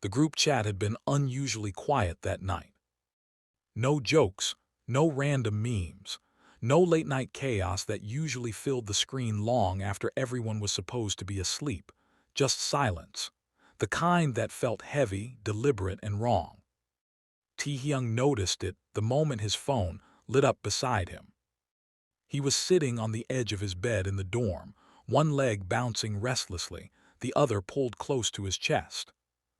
The group chat had been unusually quiet that night. No jokes, no random memes, no late-night chaos that usually filled the screen long after everyone was supposed to be asleep. Just silence. The kind that felt heavy, deliberate, and wrong. Taehyung noticed it the moment his phone lit up beside him. He was sitting on the edge of his bed in the dorm, one leg bouncing restlessly, the other pulled close to his chest.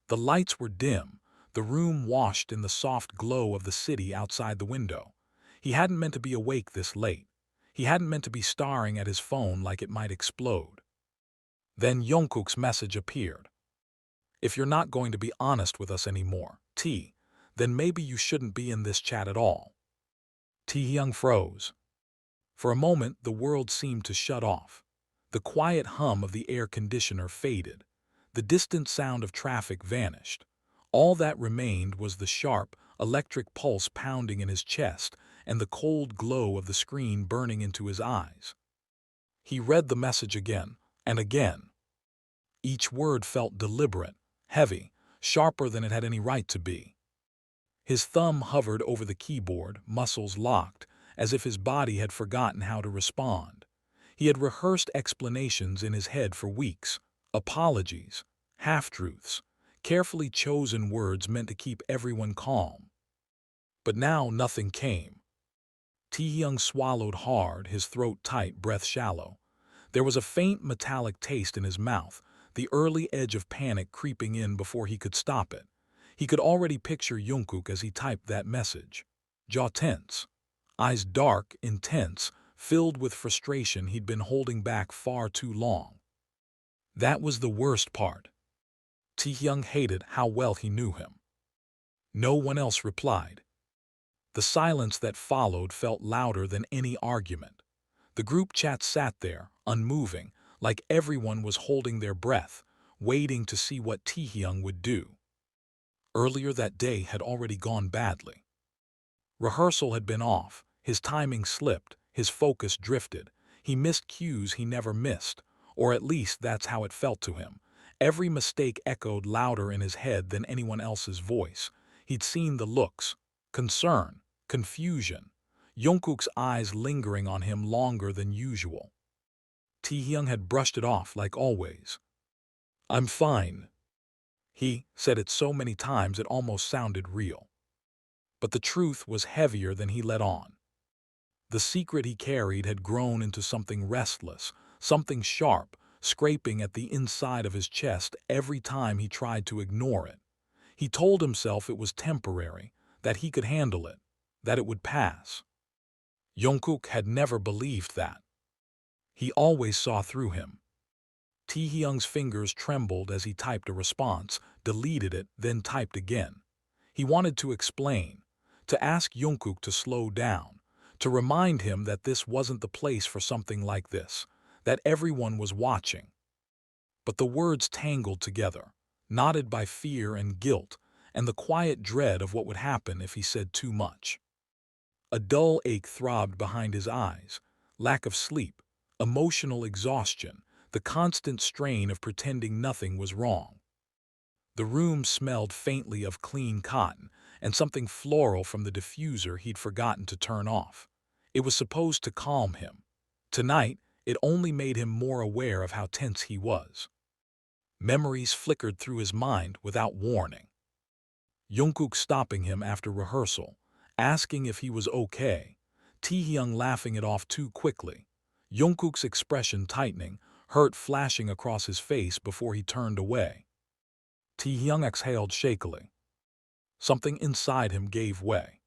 The lights were dim, the room washed in the soft glow of the city outside the window. He hadn't meant to be awake this late. He hadn't meant to be staring at his phone like it might explode. Then Jungkook's message appeared. "If you're not going to be honest with us anymore, then maybe you shouldn't be in this chat at all." Taehyung froze. For a moment, the world seemed to shut off. The quiet hum of the air conditioner faded. The distant sound of traffic vanished. All that remained was the sharp, electric pulse pounding in his chest and the cold glow of the screen burning into his eyes. He read the message again and again. Each word felt deliberate, heavy, sharper than it had any right to be. His thumb hovered over the keyboard, muscles locked, as if his body had forgotten how to respond. He had rehearsed explanations in his head for weeks, apologies, half-truths, carefully chosen words meant to keep everyone calm. But now nothing came. Taehyung swallowed hard, his throat tight, breath shallow. There was a faint metallic taste in his mouth, the early edge of panic creeping in before he could stop it. He could already picture Jungkook as he typed that message. Jaw tense, eyes dark, intense, filled with frustration he'd been holding back far too long. That was the worst part. Taehyung hated how well he knew him. No one else replied. The silence that followed felt louder than any argument. The group chat sat there, unmoving, like everyone was holding their breath, waiting to see what Taehyung would do. Earlier that day had already gone badly. Rehearsal had been off, his timing slipped, his focus drifted. He missed cues he never missed, or at least that's how it felt to him. Every mistake echoed louder in his head than anyone else's voice. He'd seen the looks, concern, confusion, Jungkook's eyes lingering on him longer than usual. Taehyung had brushed it off like always. "I'm fine." He said it so many times it almost sounded real. But the truth was heavier than he let on. The secret he carried had grown into something restless, something sharp, scraping at the inside of his chest every time he tried to ignore it. He told himself it was temporary, that he could handle it, that it would pass. Jungkook had never believed that. He always saw through him. Taehyung's fingers trembled as he typed a response, deleted it, then typed again. He wanted to explain, to ask Jungkook to slow down, to remind him that this wasn't the place for something like this, that everyone was watching. But the words tangled together, knotted by fear and guilt, and the quiet dread of what would happen if he said too much. A dull ache throbbed behind his eyes, lack of sleep, emotional exhaustion, the constant strain of pretending nothing was wrong. The room smelled faintly of clean cotton and something floral from the diffuser he'd forgotten to turn off. It was supposed to calm him. Tonight, it only made him more aware of how tense he was. Memories flickered through his mind without warning. Jungkook stopping him after rehearsal, asking if he was okay, Taehyung laughing it off too quickly, Jungkook's expression tightening, hurt flashing across his face before he turned away. Taehyung exhaled shakily. Something inside him gave way.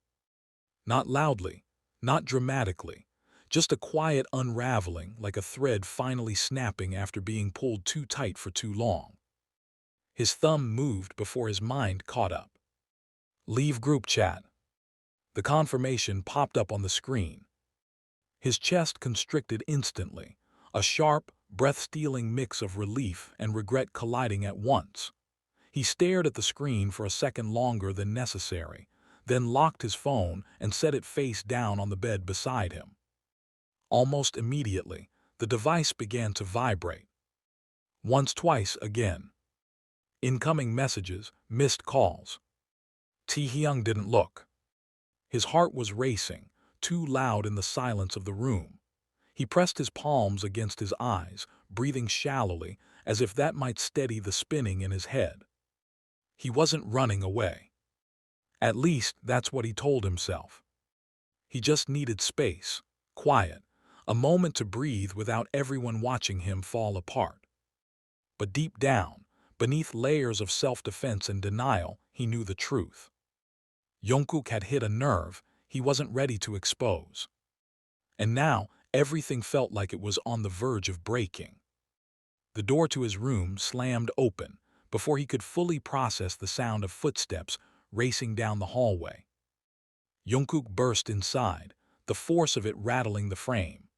Not loudly, not dramatically, just a quiet unraveling like a thread finally snapping after being pulled too tight for too long. His thumb moved before his mind caught up. "Leave group chat." The confirmation popped up on the screen. His chest constricted instantly, a sharp, breath-stealing mix of relief and regret colliding at once. He stared at the screen for a second longer than necessary, then locked his phone and set it face down on the bed beside him. Almost immediately, the device began to vibrate. Once, twice, again. Incoming messages, missed calls. Taehyung didn't look. His heart was racing, too loud in the silence of the room. He pressed his palms against his eyes, breathing shallowly, as if that might steady the spinning in his head. He wasn't running away. At least, that's what he told himself. He just needed space, quiet, a moment to breathe without everyone watching him fall apart. But deep down, beneath layers of self-defense and denial, he knew the truth. Jungkook had hit a nerve he wasn't ready to expose. And now, everything felt like it was on the verge of breaking. The door to his room slammed open before he could fully process the sound of footsteps racing down the hallway. Jungkook burst inside, the force of it rattling the frame.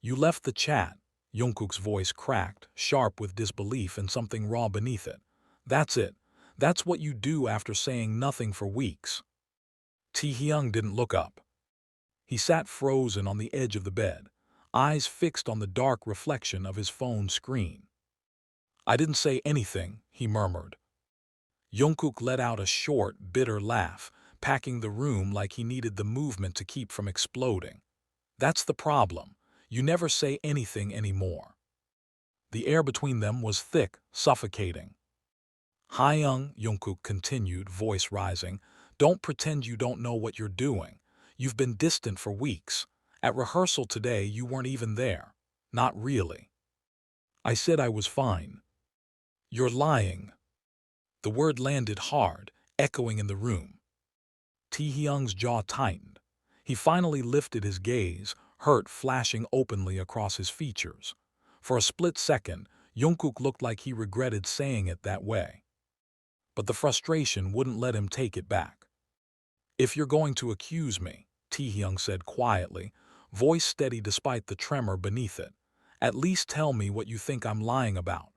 "You left the chat," Jungkook's voice cracked, sharp with disbelief and something raw beneath it. "That's it. That's what you do after saying nothing for weeks." Taehyung didn't look up. He sat frozen on the edge of the bed, eyes fixed on the dark reflection of his phone screen. "I didn't say anything," he murmured. Jungkook let out a short, bitter laugh, packing the room like he needed the movement to keep from exploding. "That's the problem. You never say anything anymore." The air between them was thick, suffocating. "Taehyung," Jungkook continued, voice rising, "don't pretend you don't know what you're doing. You've been distant for weeks. At rehearsal today, you weren't even there. Not really." "I said I was fine." "You're lying." The word landed hard, echoing in the room. Taehyung's jaw tightened. He finally lifted his gaze, hurt flashing openly across his features. For a split second, Jungkook looked like he regretted saying it that way. But the frustration wouldn't let him take it back. "If you're going to accuse me," Taehyung said quietly, voice steady despite the tremor beneath it, "at least tell me what you think I'm lying about."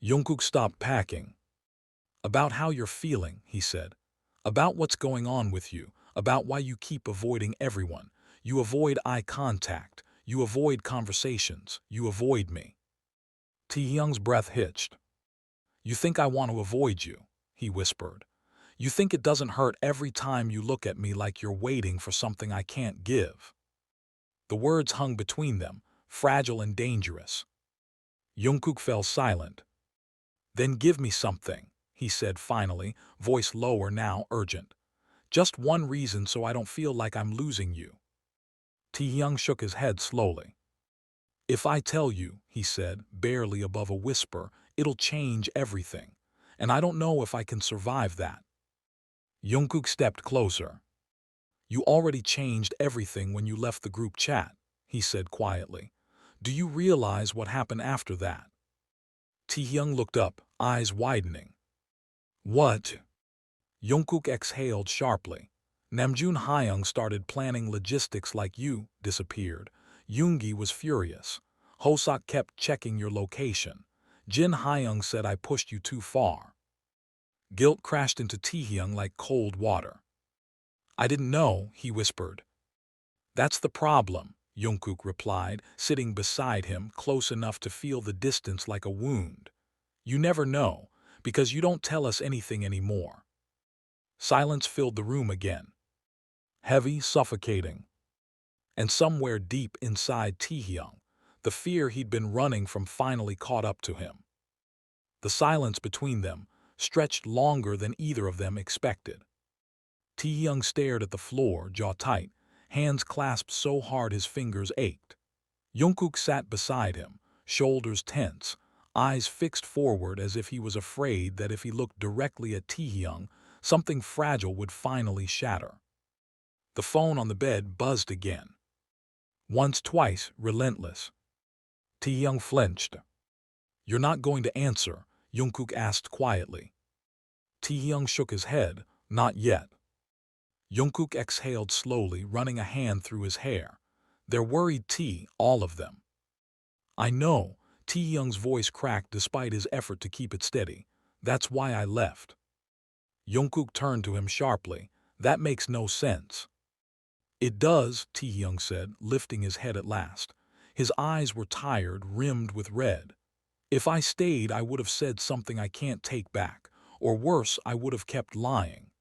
Jungkook stopped packing. "About how you're feeling," he said. "About what's going on with you, about why you keep avoiding everyone. You avoid eye contact, you avoid conversations, you avoid me." Taehyung's breath hitched. "You think I want to avoid you," he whispered. "You think it doesn't hurt every time you look at me like you're waiting for something I can't give." The words hung between them, fragile and dangerous. Jungkook fell silent. "Then give me something," he said finally, voice lower now, urgent. "Just one reason so I don't feel like I'm losing you." Taehyung shook his head slowly. "If I tell you," he said, barely above a whisper, "it'll change everything. And I don't know if I can survive that." Jungkook stepped closer. "You already changed everything when you left the group chat," he said quietly. "Do you realize what happened after that?" Taehyung looked up, eyes widening. "What?" Jungkook exhaled sharply. "Namjoon Hyung started planning logistics like you disappeared. Yoongi was furious. Hoseok kept checking your location. Jin Hyung said I pushed you too far." Guilt crashed into Taehyung like cold water. "I didn't know," he whispered. "That's the problem," Jungkook replied, sitting beside him, close enough to feel the distance like a wound. "You never know, because you don't tell us anything anymore." Silence filled the room again. Heavy, suffocating. And somewhere deep inside Taehyung, the fear he'd been running from finally caught up to him. The silence between them stretched longer than either of them expected. Taehyung stared at the floor, jaw tight, hands clasped so hard his fingers ached. Jungkook sat beside him, shoulders tense, eyes fixed forward as if he was afraid that if he looked directly at Taehyung, something fragile would finally shatter. The phone on the bed buzzed again. Once, twice, relentless. Taehyung flinched. "You're not going to answer?" Jungkook asked quietly. Taehyung shook his head, "Not yet." Jungkook exhaled slowly, running a hand through his hair. "They're worried, T, all of them." "I know," Taehyung's voice cracked despite his effort to keep it steady. "That's why I left." Jungkook turned to him sharply. "That makes no sense." "It does," Taehyung said, lifting his head at last. His eyes were tired, rimmed with red. If I stayed, I would have said something I can't take back, or worse, I would have kept lying.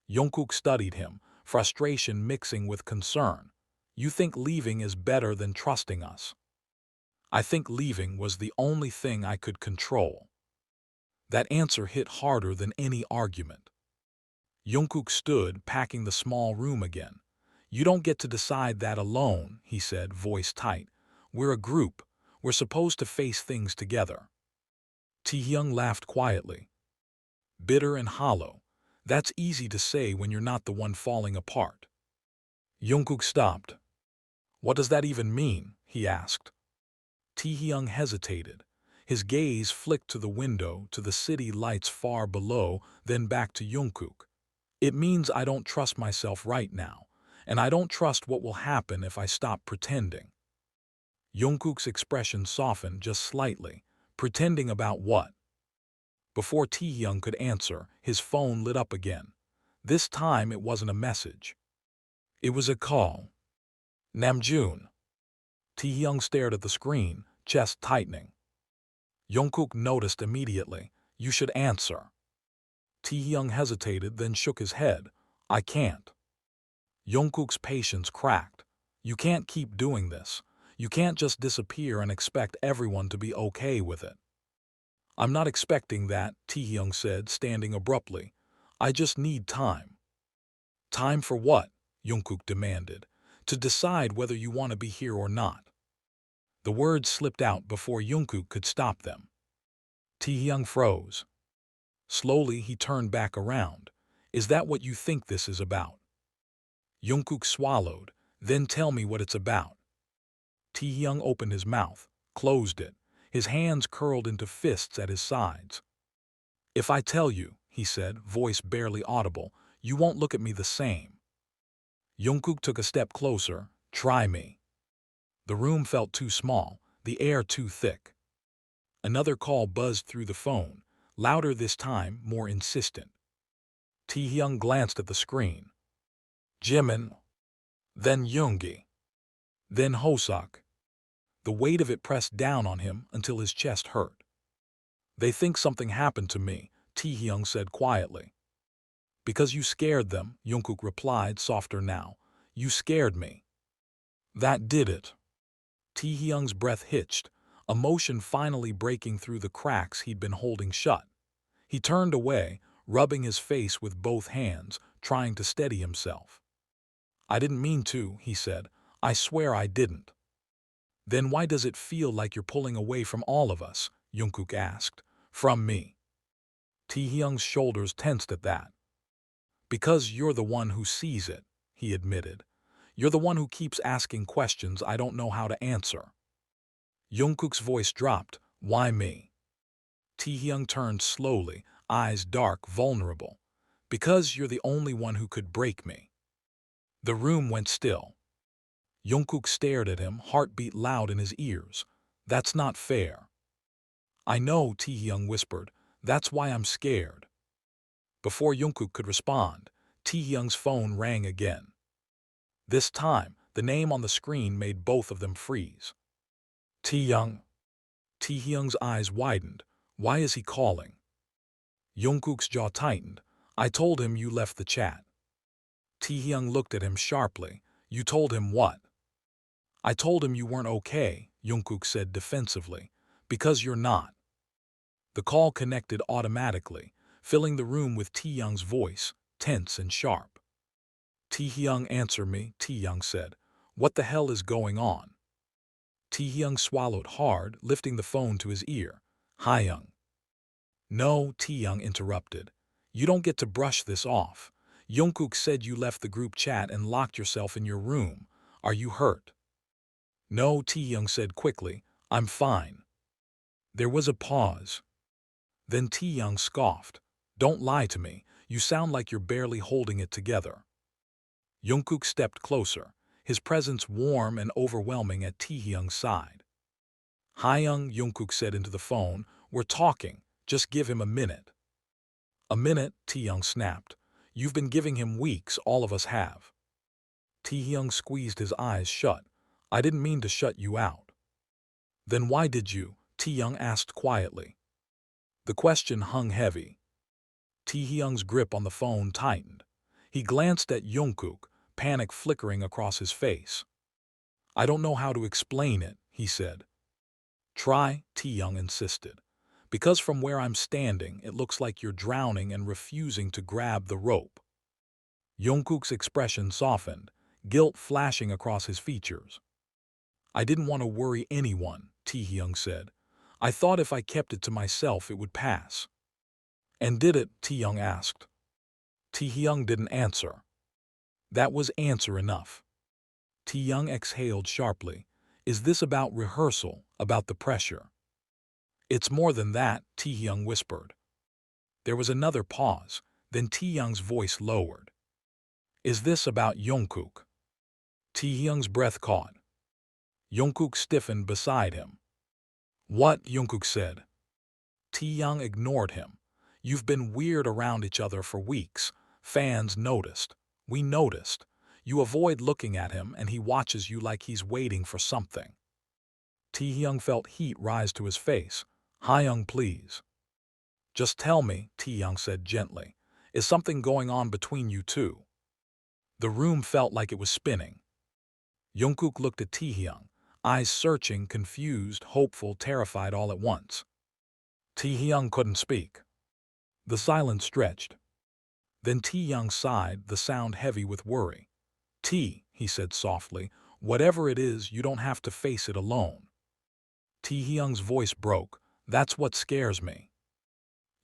Jungkook studied him, frustration mixing with concern. You think leaving is better than trusting us? I think leaving was the only thing I could control. That answer hit harder than any argument. Jungkook stood, packing the small room again. You don't get to decide that alone, he said, voice tight. We're a group. We're supposed to face things together. Taehyung laughed quietly. Bitter and hollow. That's easy to say when you're not the one falling apart. Jungkook stopped. What does that even mean? He asked. Taehyung hesitated. His gaze flicked to the window, to the city lights far below, then back to Jungkook. It means I don't trust myself right now, and I don't trust what will happen if I stop pretending. Jungkook's expression softened just slightly. Pretending about what? Before Taehyung could answer, his phone lit up again. This time it wasn't a message. It was a call. Namjoon. Taehyung stared at the screen, chest tightening. Jungkook noticed immediately. You should answer. Taehyung hesitated, then shook his head. I can't. Jungkook's patience cracked. You can't keep doing this. You can't just disappear and expect everyone to be okay with it. I'm not expecting that, Taehyung said, standing abruptly. I just need time. Time for what? Jungkook demanded. To decide whether you want to be here or not. The words slipped out before Jungkook could stop them. Taehyung froze. Slowly he turned back around. Is that what you think this is about? Jungkook swallowed. Then tell me what it's about. Taehyung opened his mouth, closed it. His hands curled into fists at his sides. If I tell you, he said, voice barely audible, you won't look at me the same. Jungkook took a step closer. Try me. The room felt too small, the air too thick. Another call buzzed through the phone, louder this time, more insistent. Taehyung glanced at the screen. Jimin. Then Yoongi. Then Hoseok. The weight of it pressed down on him until his chest hurt. They think something happened to me, Taehyung said quietly. Because you scared them, Jungkook replied, softer now. You scared me. That did it. Taehyung's breath hitched, emotion finally breaking through the cracks he'd been holding shut. He turned away, rubbing his face with both hands, trying to steady himself. I didn't mean to, he said. I swear I didn't. Then why does it feel like you're pulling away from all of us? Jungkook asked. From me. Taehyung's shoulders tensed at that. Because you're the one who sees it, he admitted. You're the one who keeps asking questions I don't know how to answer. Jungkook's voice dropped. Why me? Taehyung turned slowly, eyes dark, vulnerable. Because you're the only one who could break me. The room went still. Jungkook stared at him, heartbeat loud in his ears. That's not fair. I know, Taehyung whispered. That's why I'm scared. Before Jungkook could respond, Taehyung's phone rang again. This time, the name on the screen made both of them freeze. Taehyung. Taehyung's eyes widened. Why is he calling? Jungkook's jaw tightened. I told him you left the chat. Taehyung looked at him sharply. You told him what? I told him you weren't okay, Jungkook said defensively. Because you're not. The call connected automatically, filling the room with Taehyung's voice, tense and sharp. Taehyung, answer me, Taehyung said. What the hell is going on? Taehyung swallowed hard, lifting the phone to his ear. Hyung. No, Taehyung interrupted. You don't get to brush this off. Jungkook said you left the group chat and locked yourself in your room. Are you hurt? No, Taehyung said quickly. I'm fine. There was a pause. Then Taehyung scoffed. Don't lie to me. You sound like you're barely holding it together. Jungkook stepped closer, his presence warm and overwhelming at Taehyung's side. Hyung, Jungkook said into the phone, we're talking. Just give him a minute. A minute, Taehyung snapped. You've been giving him weeks, all of us have. Taehyung squeezed his eyes shut. I didn't mean to shut you out. Then why did you? Taehyung asked quietly. The question hung heavy. Taehyung's grip on the phone tightened. He glanced at Jungkook, panic flickering across his face. I don't know how to explain it, he said. Try, Taehyung insisted. Because from where I'm standing, it looks like you're drowning and refusing to grab the rope. Jungkook's expression softened, guilt flashing across his features. I didn't want to worry anyone, Taehyung said. I thought if I kept it to myself it would pass. And did it? Taehyung asked. Taehyung didn't answer. That was answer enough. Taehyung exhaled sharply. Is this about rehearsal, about the pressure? It's more than that, Taehyung whispered. There was another pause, then Taehyung's voice lowered. Is this about Jungkook? Taehyung's breath caught. Jungkook stiffened beside him. What? Jungkook said. Taehyung ignored him. You've been weird around each other for weeks. Fans noticed. We noticed. You avoid looking at him and he watches you like he's waiting for something. Taehyung felt heat rise to his face. Hyung, please. Just tell me, Taehyung said gently. Is something going on between you two? The room felt like it was spinning. Jungkook looked at Taehyung, eyes searching, confused, hopeful, terrified all at once. Taehyung couldn't speak. The silence stretched. Then Taehyung sighed, the sound heavy with worry. T, he said softly, whatever it is, you don't have to face it alone. Taehyung's voice broke. That's what scares me.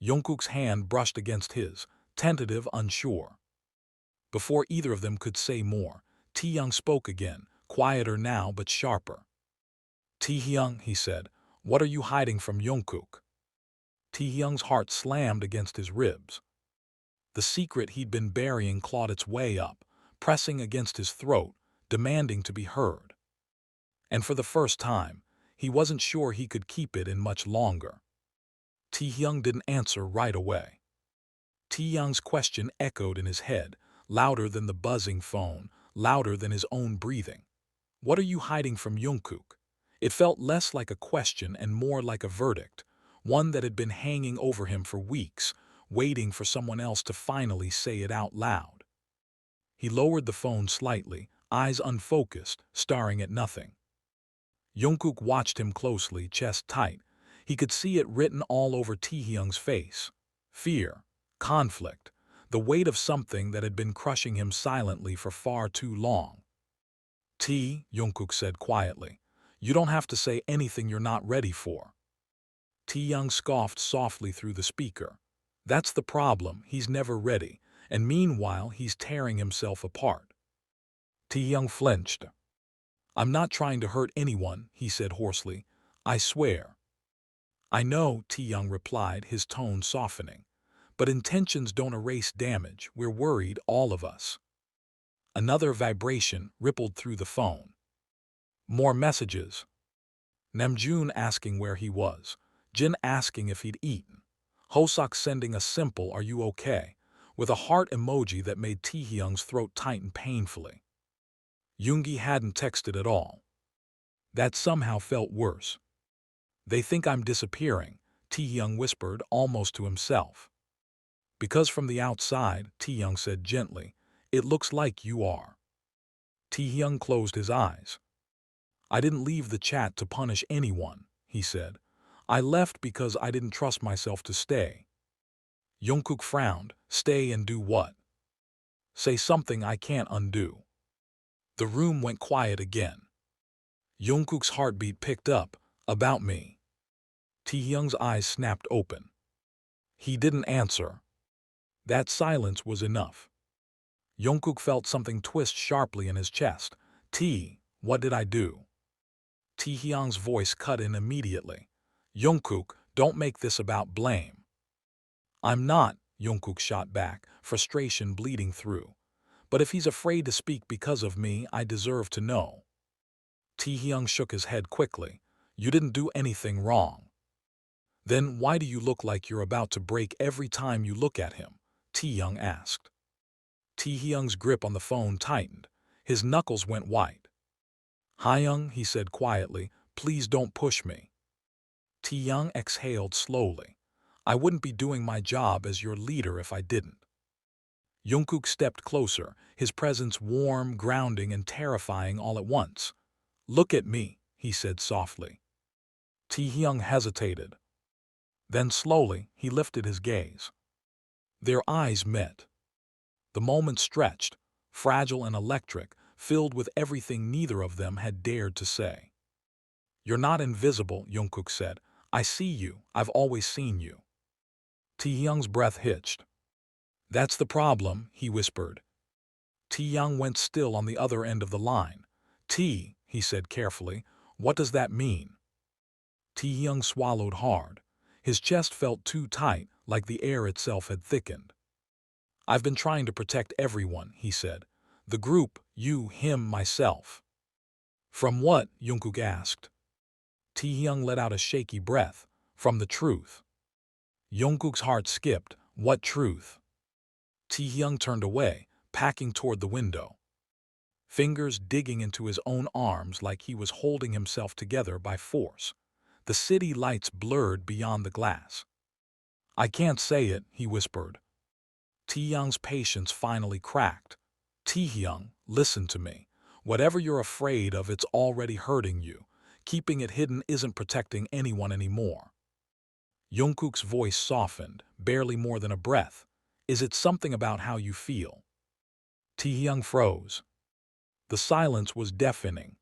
Jungkook's hand brushed against his, tentative, unsure. Before either of them could say more, Taehyung spoke again, quieter now but sharper. Taehyung, he said, what are you hiding from Jungkook? Taehyung's heart slammed against his ribs. The secret he'd been burying clawed its way up, pressing against his throat, demanding to be heard. And for the first time, he wasn't sure he could keep it in much longer. Taehyung didn't answer right away. Taehyung's question echoed in his head, louder than the buzzing phone, louder than his own breathing. What are you hiding from Jungkook? It felt less like a question and more like a verdict, one that had been hanging over him for weeks, waiting for someone else to finally say it out loud. He lowered the phone slightly, eyes unfocused, staring at nothing. Jungkook watched him closely, chest tight. He could see it written all over Taehyung's face. Fear, conflict, the weight of something that had been crushing him silently for far too long. Jungkook said quietly, you don't have to say anything you're not ready for. Taehyung scoffed softly through the speaker. That's the problem, he's never ready, and meanwhile he's tearing himself apart. Taehyung flinched. I'm not trying to hurt anyone, he said hoarsely. I swear. I know, Taehyung replied, his tone softening. But intentions don't erase damage. We're worried, all of us. Another vibration rippled through the phone. More messages. Namjoon asking where he was. Jin asking if he'd eaten. Hoseok sending a simple "Are you okay?" with a heart emoji that made Taehyung's throat tighten painfully. Yoongi hadn't texted at all. That somehow felt worse. They think I'm disappearing, Taehyung whispered almost to himself. Because from the outside, Taehyung said gently, it looks like you are. Taehyung closed his eyes. I didn't leave the chat to punish anyone, he said. I left because I didn't trust myself to stay. Jungkook frowned. Stay and do what? Say something I can't undo. The room went quiet again. Jungkook's heartbeat picked up. About me. Taehyung's eyes snapped open. He didn't answer. That silence was enough. Jungkook felt something twist sharply in his chest. What did I do? Taehyung's voice cut in immediately. Jungkook, don't make this about blame. I'm not, Jungkook shot back, frustration bleeding through. But if he's afraid to speak because of me, I deserve to know. Taehyung shook his head quickly. You didn't do anything wrong. Then why do you look like you're about to break every time you look at him? Taehyung asked. Taehyung's grip on the phone tightened. His knuckles went white. Hyung, he said quietly, please don't push me. Taehyung exhaled slowly. I wouldn't be doing my job as your leader if I didn't. Jungkook stepped closer, his presence warm, grounding, and terrifying all at once. Look at me, he said softly. Taehyung hesitated. Then slowly, he lifted his gaze. Their eyes met. The moment stretched, fragile and electric, filled with everything neither of them had dared to say. You're not invisible, Jungkook said. I see you. I've always seen you. Taehyung's breath hitched. That's the problem, he whispered. Taehyung went still on the other end of the line. He said carefully, what does that mean? Taehyung swallowed hard. His chest felt too tight, like the air itself had thickened. I've been trying to protect everyone, he said. The group, you, him, myself. From what? Jungkook asked. Taehyung let out a shaky breath. From the truth. Jungkook's heart skipped. What truth? Taehyung turned away, packing toward the window. Fingers digging into his own arms like he was holding himself together by force. The city lights blurred beyond the glass. I can't say it, he whispered. Taehyung's patience finally cracked. Taehyung, listen to me. Whatever you're afraid of, it's already hurting you. Keeping it hidden isn't protecting anyone anymore. Jungkook's voice softened, barely more than a breath. Is it something about how you feel? Taehyung froze. The silence was deafening.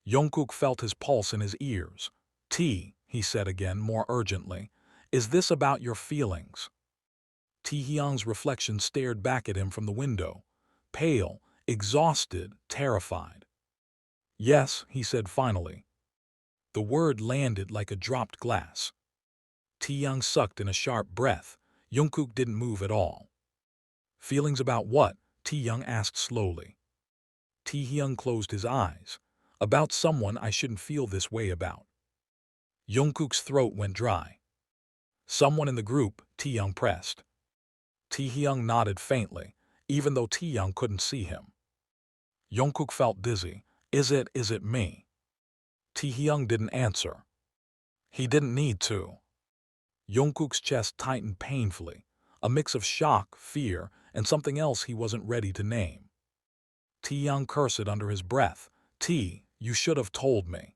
Jungkook felt his pulse in his ears. He said again, more urgently, is this about your feelings? Taehyung's reflection stared back at him from the window, pale, exhausted, terrified. Yes, he said finally. The word landed like a dropped glass. Taehyung sucked in a sharp breath. Jungkook didn't move at all. Feelings about what? Taehyung asked slowly. Taehyung closed his eyes. About someone I shouldn't feel this way about. Jungkook's throat went dry. Someone in the group, Taehyung pressed. Taehyung nodded faintly, even though Taehyung couldn't see him. Jungkook felt dizzy. Is it me? Taehyung didn't answer. He didn't need to. Jungkook's chest tightened painfully, a mix of shock, fear, and something else he wasn't ready to name. Taehyung cursed under his breath. You should have told me.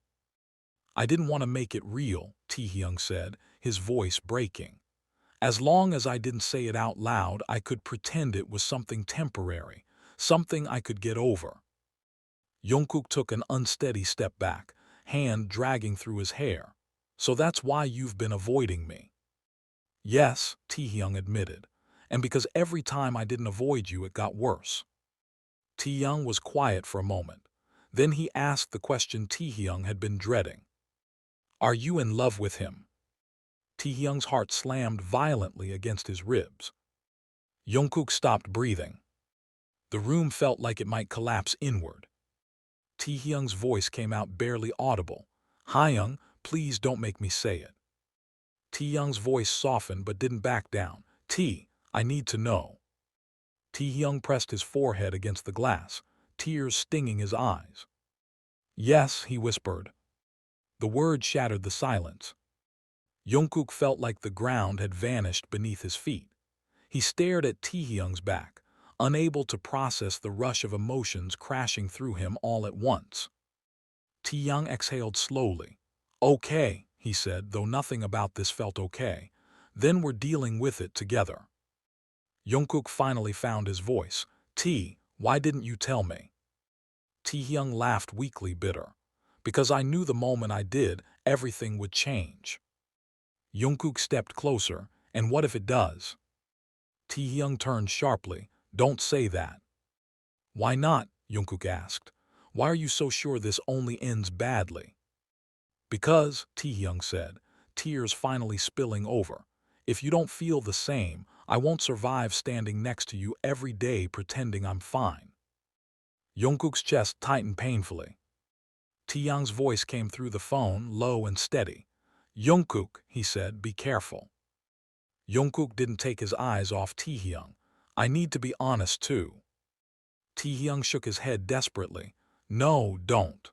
I didn't want to make it real, Taehyung said, his voice breaking. As long as I didn't say it out loud, I could pretend it was something temporary, something I could get over. Jungkook took an unsteady step back, hand dragging through his hair. So that's why you've been avoiding me. Yes, Taehyung admitted, and because every time I didn't avoid you, it got worse. Taehyung was quiet for a moment. Then he asked the question Taehyung had been dreading. Are you in love with him? Taehyung's heart slammed violently against his ribs. Jungkook stopped breathing. The room felt like it might collapse inward. Taehyung's voice came out barely audible. Hyung, please don't make me say it. Taehyung's voice softened but didn't back down. I need to know. Taehyung pressed his forehead against the glass, tears stinging his eyes. Yes, he whispered. The word shattered the silence. Jungkook felt like the ground had vanished beneath his feet. He stared at Taehyung's back, unable to process the rush of emotions crashing through him all at once. Taehyung exhaled slowly. Okay, he said, though nothing about this felt okay. Then we're dealing with it together. Jungkook finally found his voice. Why didn't you tell me? Taehyung laughed weakly, bitter. Because I knew the moment I did, everything would change. Jungkook stepped closer. And what if it does? Taehyung turned sharply. Don't say that. Why not? Jungkook asked. Why are you so sure this only ends badly? Because, Taehyung said, tears finally spilling over. If you don't feel the same, I won't survive standing next to you every day pretending I'm fine. Jungkook's chest tightened painfully. Taehyung's voice came through the phone, low and steady. Jungkook, he said, be careful. Jungkook didn't take his eyes off Taehyung. I need to be honest too. Taehyung shook his head desperately. No, don't.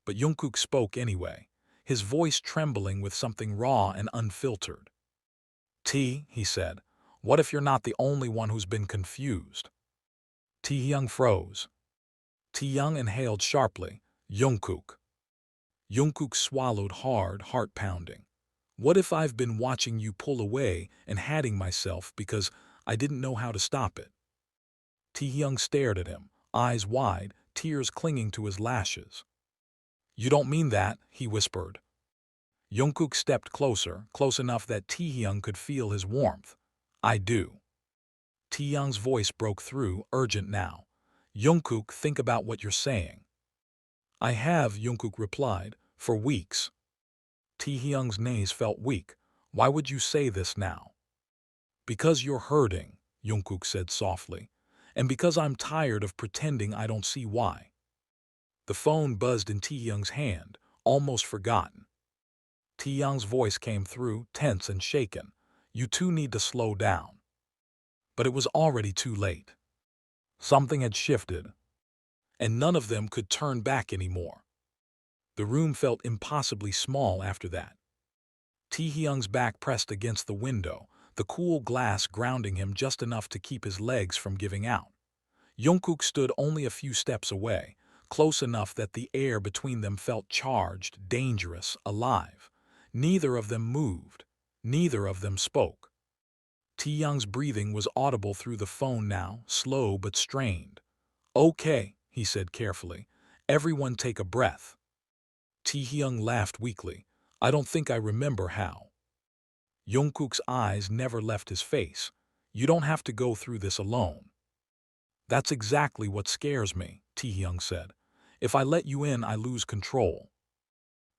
But Jungkook spoke anyway. his voice trembling with something raw and unfiltered. "T," he said, "what if you're not the only one who's been confused?" Taehyung froze. Taehyung inhaled sharply. Jungkook. Jungkook swallowed hard, heart-pounding. "What if I've been watching you pull away and hating myself because I didn't know how to stop it?" Taehyung stared at him, eyes wide, tears clinging to his lashes. "You don't mean that," he whispered. Jungkook stepped closer, close enough that Taehyung could feel his warmth. "I do." Taehyung's voice broke through, urgent now. "Jungkook, think about what you're saying." "I have," Jungkook replied, "for weeks." Taehyung's nays felt weak. "Why would you say this now?" "Because you're hurting," Jungkook said softly, "and because I'm tired of pretending I don't see why." The phone buzzed in Taehyung's hand, almost forgotten. Taehyung's voice came through, tense and shaken. "You two need to slow down." But it was already too late. Something had shifted, and none of them could turn back anymore. The room felt impossibly small after that. Taehyung's back pressed against the window, the cool glass grounding him just enough to keep his legs from giving out. Jungkook stood only a few steps away, close enough that the air between them felt charged, dangerous, alive. Neither of them moved. Neither of them spoke. Taehyung's breathing was audible through the phone now, slow but strained. "Okay," he said carefully. "Everyone take a breath." Taehyung laughed weakly. "I don't think I remember how." Jungkook's eyes never left his face. "You don't have to go through this alone." "That's exactly what scares me," Taehyung said. "If I let you in, I lose control."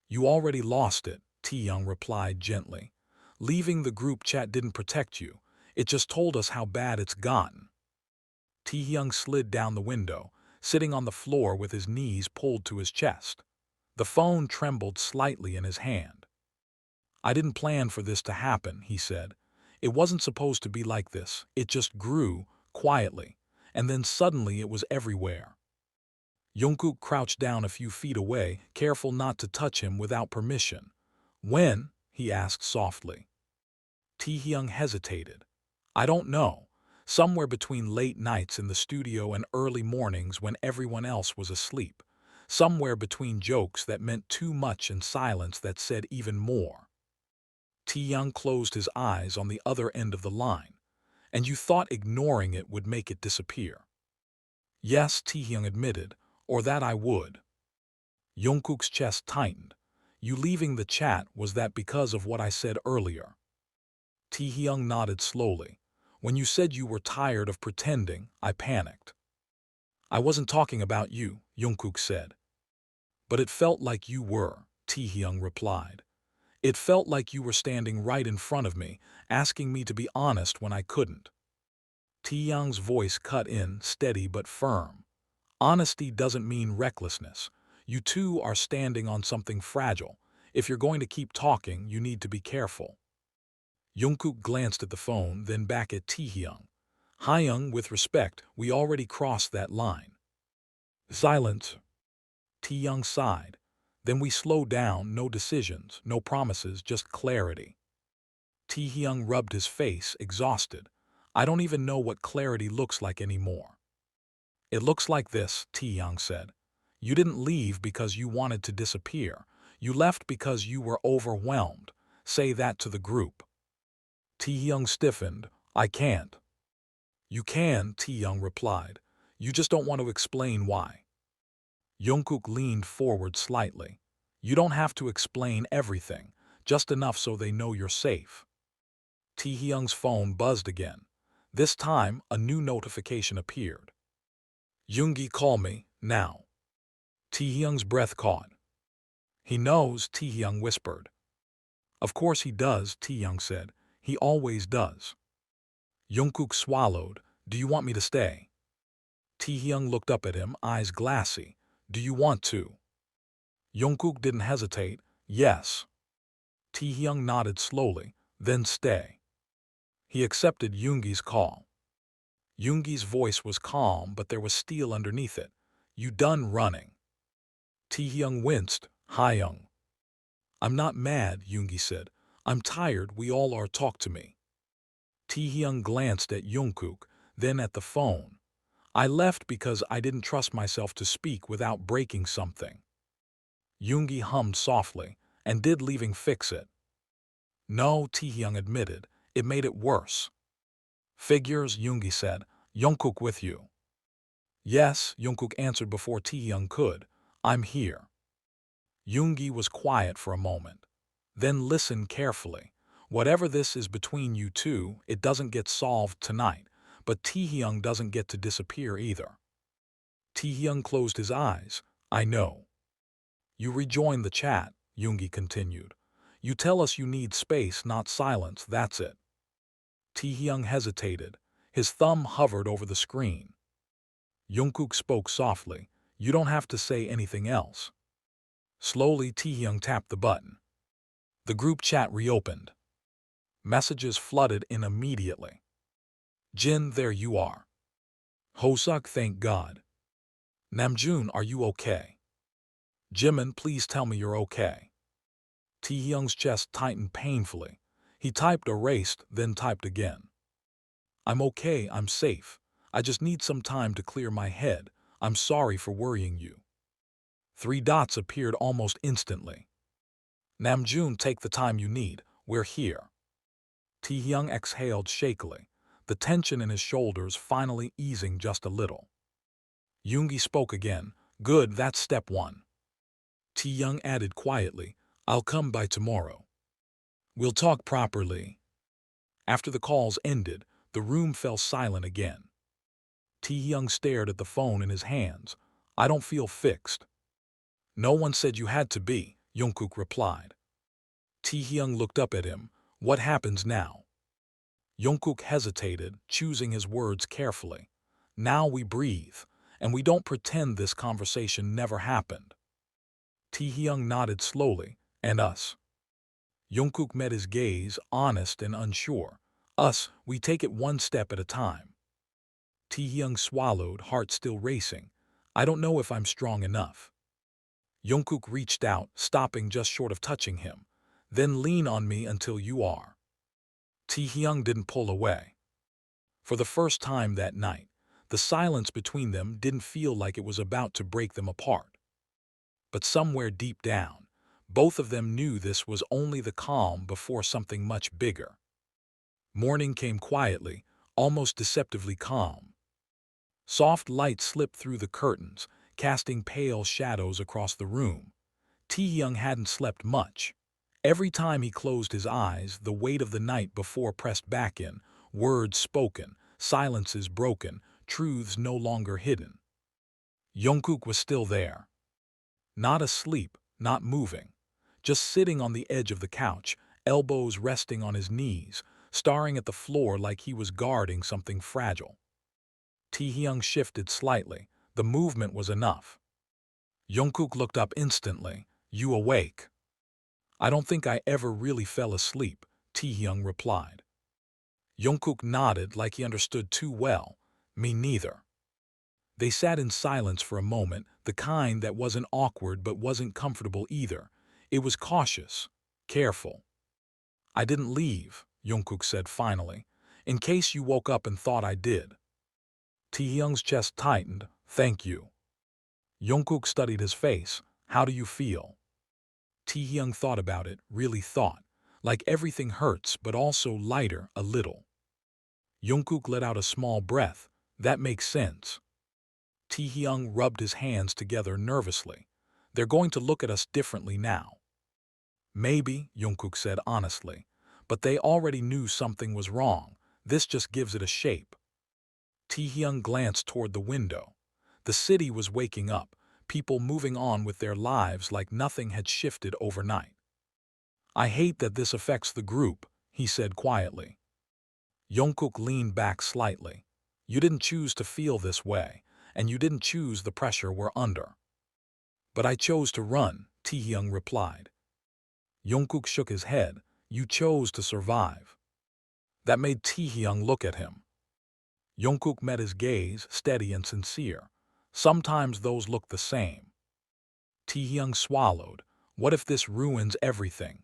"You already lost it," Taehyung replied gently. "Leaving the group chat didn't protect you. It just told us how bad it's gotten." Taehyung slid down the window, sitting on the floor with his knees pulled to his chest. The phone trembled slightly in his hand. "I didn't plan for this to happen," he said. "It wasn't supposed to be like this. It just grew, quietly, and then suddenly it was everywhere." Jungkook crouched down a few feet away, careful not to touch him without permission. "When?" he asked softly. Taehyung hesitated. "I don't know. Somewhere between late nights in the studio and early mornings when everyone else was asleep. Somewhere between jokes that meant too much and silence that said even more." Taehyung closed his eyes on the other end of the line. "And you thought ignoring it would make it disappear?" "Yes," Taehyung admitted, "or that I would." Jungkook's chest tightened. "You leaving the chat, was that because of what I said earlier?" Taehyung nodded slowly. "When you said you were tired of pretending, I panicked." "I wasn't talking about you," Jungkook said. "But it felt like you were," Taehyung replied. "It felt like you were standing right in front of me, asking me to be honest when I couldn't." Taehyung's voice cut in, steady but firm. "Honesty doesn't mean recklessness. You two are standing on something fragile. If you're going to keep talking, you need to be careful." Jungkook glanced at the phone, then back at Taehyung. "Hyung, with respect, we already crossed that line." "Silence." Taehyung sighed. "Then we slow down, no decisions, no promises, just clarity." Taehyung rubbed his face, exhausted. "I don't even know what clarity looks like anymore." "It looks like this," Taehyung said. "You didn't leave because you wanted to disappear. You left because you were overwhelmed. Say that to the group." Taehyung stiffened. "I can't." "You can," Taehyung replied. "You just don't want to explain why." Jungkook leaned forward slightly. "You don't have to explain everything, just enough so they know you're safe." Taehyung's phone buzzed again. This time, a new notification appeared. "Yoongi, call me, now." Taehyung's breath caught. "He knows," Taehyung whispered. "Of course he does," Taehyung said. "He always does." Jungkook swallowed. "Do you want me to stay?" Taehyung looked up at him, eyes glassy. "Do you want to?" Jungkook didn't hesitate. "Yes." Taehyung nodded slowly. "Then stay." He accepted Yoongi's call. Yoongi's voice was calm, but there was steel underneath it. "You done running?" Taehyung winced. "Hyung." I'm not mad, Yoongi said. I'm tired, we all are, talk to me. Taehyung glanced at Jungkook, then at the phone. I left because I didn't trust myself to speak without breaking something. Yoongi hummed softly, and did leaving fix it? No, Taehyung admitted, it made it worse. Figures, Yoongi said. Jungkook with you? Yes, Jungkook answered before Taehyung could. I'm here. Yoongi was quiet for a moment. Then listened carefully. Whatever this is between you two, it doesn't get solved tonight, but Taehyung doesn't get to disappear either. Taehyung closed his eyes. I know. You rejoin the chat, Yoongi continued. You tell us you need space, not silence, that's it. Taehyung hesitated. His thumb hovered over the screen. Jungkook spoke softly. You don't have to say anything else. Slowly, Taehyung tapped the button. The group chat reopened. Messages flooded in immediately. Jin, there you are. Hosuk, thank God. Namjoon, are you okay? Jimin, please tell me you're okay. Taehyung's chest tightened painfully. He typed erased, then typed again. I'm okay, I'm safe. I just need some time to clear my head. I'm sorry for worrying you. 3 dots appeared almost instantly. Namjoon, take the time you need. We're here. Taehyung exhaled shakily, the tension in his shoulders finally easing just a little. Yoongi spoke again. Good, that's step 1. Taehyung added quietly, I'll come by tomorrow. We'll talk properly. After the calls ended, the room fell silent again. Taehyung stared at the phone in his hands. I don't feel fixed. No one said you had to be, Jungkook replied. Taehyung looked up at him. What happens now? Jungkook hesitated, choosing his words carefully. Now we breathe, and we don't pretend this conversation never happened. Taehyung nodded slowly. And us? Jungkook met his gaze, honest and unsure. Us, we take it one step at a time. Taehyung swallowed, heart still racing. I don't know if I'm strong enough. Jungkook reached out, stopping just short of touching him. Then lean on me until you are. Taehyung didn't pull away. For the first time that night, the silence between them didn't feel like it was about to break them apart. But somewhere deep down, both of them knew this was only the calm before something much bigger. Morning came quietly, almost deceptively calm. Soft light slipped through the curtains, casting pale shadows across the room. Taehyung hadn't slept much. Every time he closed his eyes, the weight of the night before pressed back in, words spoken, silences broken, truths no longer hidden. Jungkook was still there. Not asleep, not moving. Just sitting on the edge of the couch, elbows resting on his knees, staring at the floor like he was guarding something fragile. Taehyung shifted slightly. The movement was enough. Jungkook looked up instantly. You awake? I don't think I ever really fell asleep, Taehyung replied. Jungkook nodded like he understood too well. Me neither. They sat in silence for a moment, the kind that wasn't awkward but wasn't comfortable either. It was cautious, careful. I didn't leave, Jungkook said finally, in case you woke up and thought I did. Taehyung's chest tightened. Thank you. Jungkook studied his face. How do you feel? Taehyung thought about it, really thought. Like everything hurts, but also lighter, a little. Jungkook let out a small breath. That makes sense. Taehyung rubbed his hands together nervously. They're going to look at us differently now. Maybe, Jungkook said honestly, but they already knew something was wrong. This just gives it a shape. Taehyung glanced toward the window. The city was waking up, people moving on with their lives like nothing had shifted overnight. I hate that this affects the group, he said quietly. Jungkook leaned back slightly. You didn't choose to feel this way, and you didn't choose the pressure we're under. But I chose to run, Taehyung replied. Jungkook shook his head. You chose to survive. That made Taehyung look at him. Jungkook met his gaze, steady and sincere. Sometimes those look the same. Taehyung swallowed. What if this ruins everything?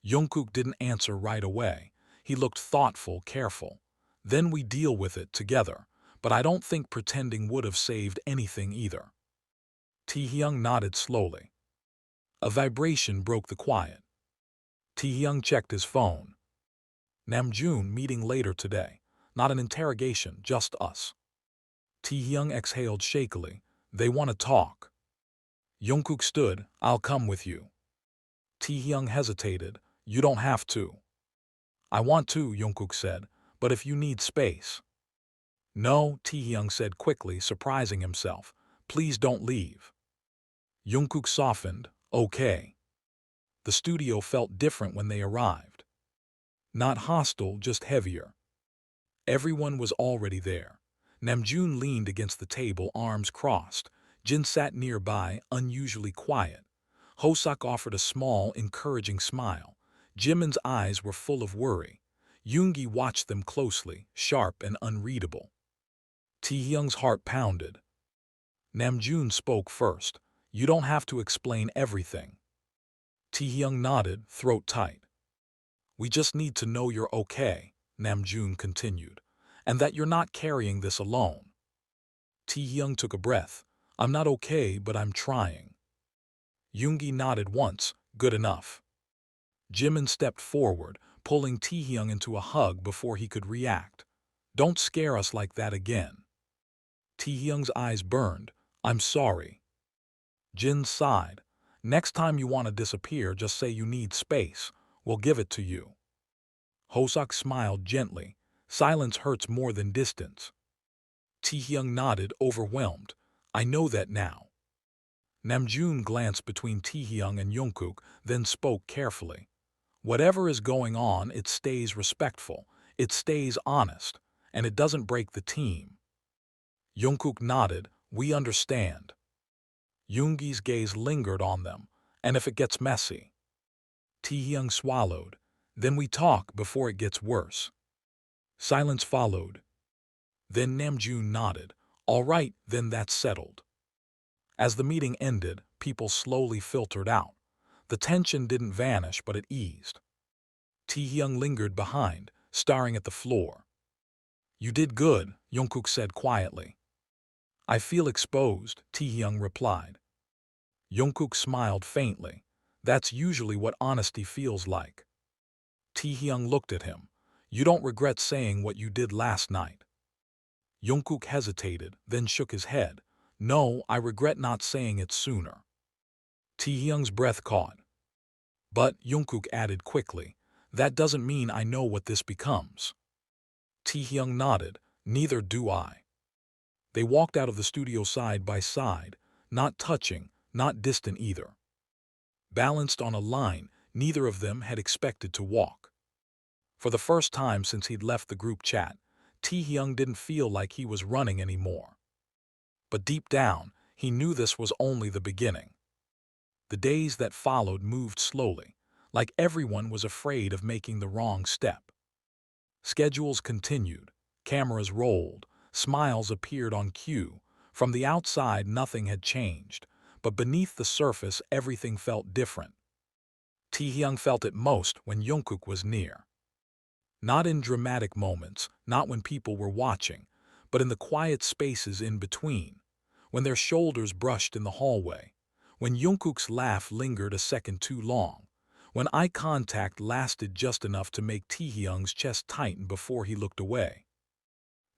Jungkook didn't answer right away. He looked thoughtful, careful. Then we deal with it together, but I don't think pretending would have saved anything either. Taehyung nodded slowly. A vibration broke the quiet. Taehyung checked his phone. Namjoon meeting later today. Not an interrogation, just us. Taehyung exhaled shakily. They want to talk. Jungkook stood. I'll come with you. Taehyung hesitated. You don't have to. I want to, Jungkook said, but if you need space. No, Taehyung said quickly, surprising himself. Please don't leave. Jungkook softened. Okay. The studio felt different when they arrived. Not hostile, just heavier. Everyone was already there. Namjoon leaned against the table, arms crossed. Jin sat nearby, unusually quiet. Hoseok offered a small, encouraging smile. Jimin's eyes were full of worry. Yoongi watched them closely, sharp and unreadable. Taehyung's heart pounded. Namjoon spoke first. You don't have to explain everything. Taehyung nodded, throat tight. We just need to know you're okay, Namjoon continued, and that you're not carrying this alone. Taehyung took a breath. I'm not okay, but I'm trying. Yoongi nodded once, good enough. Jimin stepped forward, pulling Taehyung into a hug before he could react. Don't scare us like that again. Taehyung's eyes burned. I'm sorry. Jin sighed. Next time you want to disappear, just say you need space. We'll give it to you. Hoseok smiled gently. Silence hurts more than distance. Taehyung nodded, overwhelmed. I know that now. Namjoon glanced between Taehyung and Jungkook, then spoke carefully. Whatever is going on, it stays respectful, it stays honest, and it doesn't break the team. Jungkook nodded. We understand. Yoongi's gaze lingered on them. And if it gets messy? Taehyung swallowed. Then we talk before it gets worse. Silence followed. Then Namjoon nodded. All right, then that's settled. As the meeting ended, people slowly filtered out. The tension didn't vanish, but it eased. Taehyung lingered behind, staring at the floor. You did good, Jungkook said quietly. I feel exposed, Taehyung replied. Jungkook smiled faintly. That's usually what honesty feels like. Taehyung looked at him. You don't regret saying what you did last night. Jungkook hesitated, then shook his head. No, I regret not saying it sooner. Taehyung's breath caught. But, Jungkook added quickly, that doesn't mean I know what this becomes. Taehyung nodded. Neither do I. They walked out of the studio side by side, not touching, not distant either. Balanced on a line neither of them had expected to walk. For the first time since he'd left the group chat, Taehyung didn't feel like he was running anymore. But deep down, he knew this was only the beginning. The days that followed moved slowly, like everyone was afraid of making the wrong step. Schedules continued, cameras rolled, smiles appeared on cue. From the outside, nothing had changed, but beneath the surface, everything felt different. Taehyung felt it most when Jungkook was near. Not in dramatic moments, not when people were watching, but in the quiet spaces in between, when their shoulders brushed in the hallway, when Jungkook's laugh lingered a second too long, when eye contact lasted just enough to make Taehyung's chest tighten before he looked away.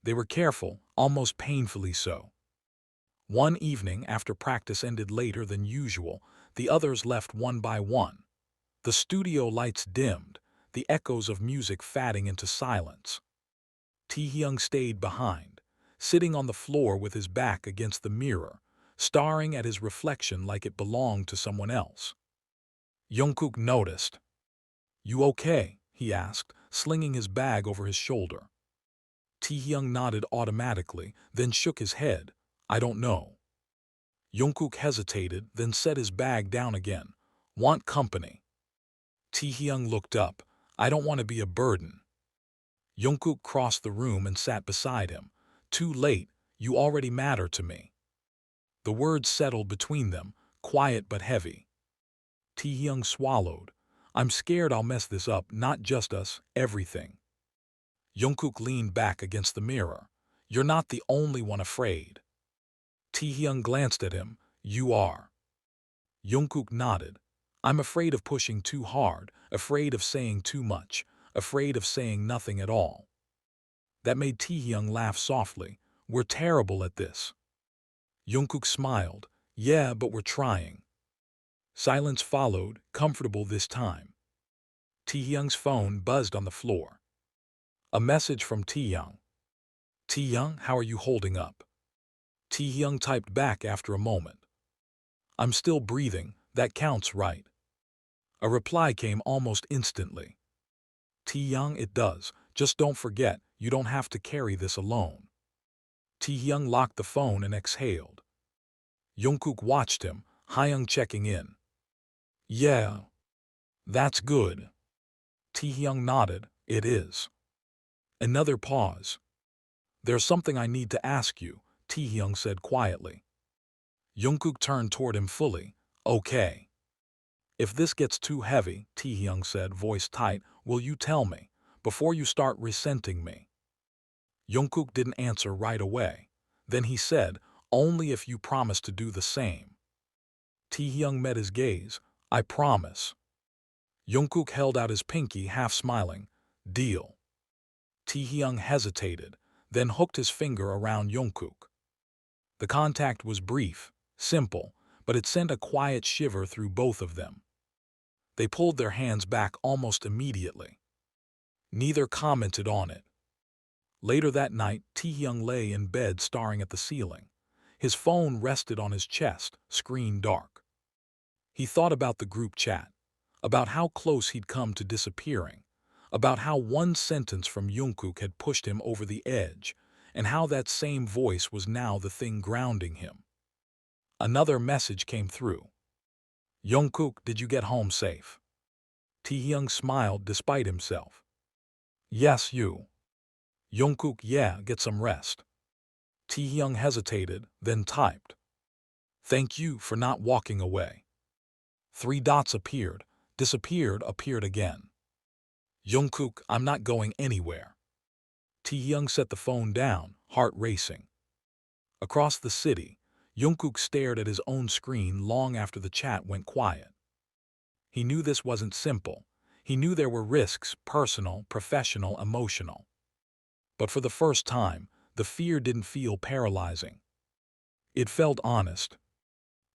They were careful, almost painfully so. One evening, after practice ended later than usual, the others left one by one. The studio lights dimmed, the echoes of music fading into silence. Taehyung stayed behind, sitting on the floor with his back against the mirror, staring at his reflection like it belonged to someone else. Jungkook noticed. You okay? He asked, slinging his bag over his shoulder. Taehyung nodded automatically, then shook his head. I don't know. Jungkook hesitated, then set his bag down again. Want company? Taehyung looked up. I don't want to be a burden. Jungkook crossed the room and sat beside him. Too late, you already matter to me. The words settled between them, quiet but heavy. Taehyung swallowed. I'm scared I'll mess this up, not just us, everything. Jungkook leaned back against the mirror. You're not the only one afraid. Taehyung glanced at him. You are. Jungkook nodded. I'm afraid of pushing too hard, afraid of saying too much, afraid of saying nothing at all. That made Taehyung laugh softly. We're terrible at this. Jungkook smiled. Yeah, but we're trying. Silence followed, comfortable this time. Taehyung's phone buzzed on the floor. A message from Taehyung. Taehyung, how are you holding up? Taehyung typed back after a moment. I'm still breathing, that counts, right? A reply came almost instantly. Taehyung, it does, just don't forget, you don't have to carry this alone. Taehyung locked the phone and exhaled. Jungkook watched him, Taehyung checking in. Yeah. That's good. Taehyung nodded. It is. Another pause. There's something I need to ask you, Taehyung said quietly. Jungkook turned toward him fully. Okay. If this gets too heavy, Taehyung said, voice tight, will you tell me, before you start resenting me? Jungkook didn't answer right away. Then he said, only if you promise to do the same. Taehyung met his gaze. I promise. Jungkook held out his pinky, half smiling. Deal. Taehyung hesitated, then hooked his finger around Jungkook. The contact was brief, simple, but it sent a quiet shiver through both of them. They pulled their hands back almost immediately. Neither commented on it. Later that night, Taehyung lay in bed staring at the ceiling. His phone rested on his chest, screen dark. He thought about the group chat, about how close he'd come to disappearing, about how one sentence from Jungkook had pushed him over the edge, and how that same voice was now the thing grounding him. Another message came through. Jungkook, did you get home safe? Taehyung smiled despite himself. Yes, you. Jungkook, yeah, get some rest. Taehyung hesitated, then typed. Thank you for not walking away. 3 dots appeared, disappeared, appeared again. Jungkook, I'm not going anywhere. Taehyung set the phone down, heart racing. Across the city, Jungkook stared at his own screen long after the chat went quiet. He knew this wasn't simple. He knew there were risks, personal, professional, emotional. But for the first time, the fear didn't feel paralyzing. It felt honest.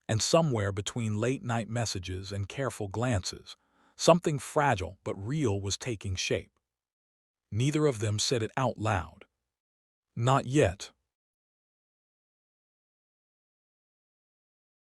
And somewhere between late-night messages and careful glances, something fragile but real was taking shape. Neither of them said it out loud. Not yet.